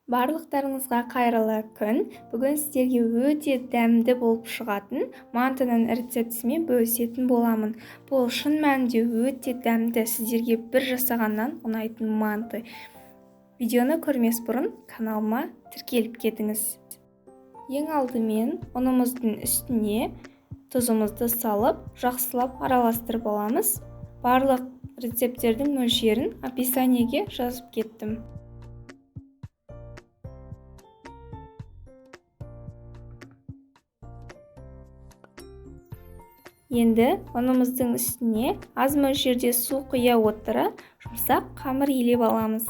Барлықтарыңызға қайырлы күн. Бүгін сіздерге өте дәмді болып шығатын мантының рецептісімен бөлісетін боламын. Бұл шын мәнінде өте дәмді, сіздерге бір жасағаннан ұнайтын манты. Видеоны көрмес бұрын каналыма тіркеліп кетіңіз. Ең алдымен ұнымыздың үстіне тұзымызды салып, жақсылап араластырып аламыз. Барлық рецептердің мөлшерін описаниеге жазып кеттім. Енді ұнымыздың үстіне аз мөлшерде су құя отыра жұмсақ қамыр елеп аламыз.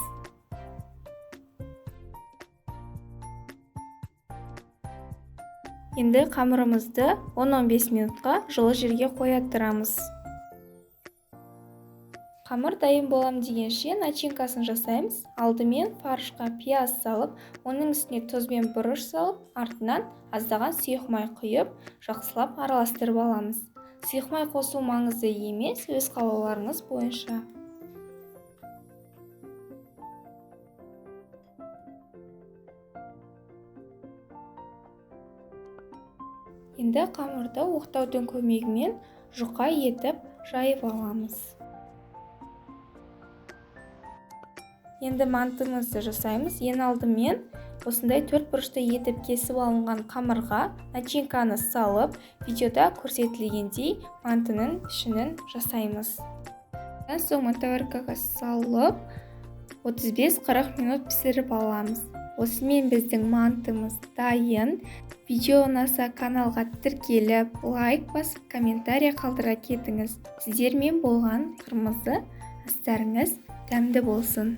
Енді қамырымызды 10-15 минутқа жылы жерге қоя тұрамыз. Қамыр дайын болам дегенше начинкасын жасаймыз. Алдымен фаршқа пияз салып, оның үстіне тұз бен бұрыш салып, артынан аздаған сұйық май құйып, жақсылап араластырып аламыз. Сұйық май қосу маңызды емес, өз қалауларыңыз бойынша. Енді қамырды оқтаудың көмегімен жұқа етіп жайып аламыз. Енді мантымызды жасаймыз. Ең алдымен осындай 4 бұрышты етіп кесіп алынған қамырға начинканы салып, видеода көрсетілгендей мантының ішінен жасаймыз. Одан соң мантоваркаға салып 35-40 минут пісіріп аламыз. Осымен біздің мантымыз дайын. Видео ұнаса каналға тіркеліп, лайк басып, комментарий қалдыра кетіңіз. Сіздермен болған қырмызы астарыңыз дәмді болсын.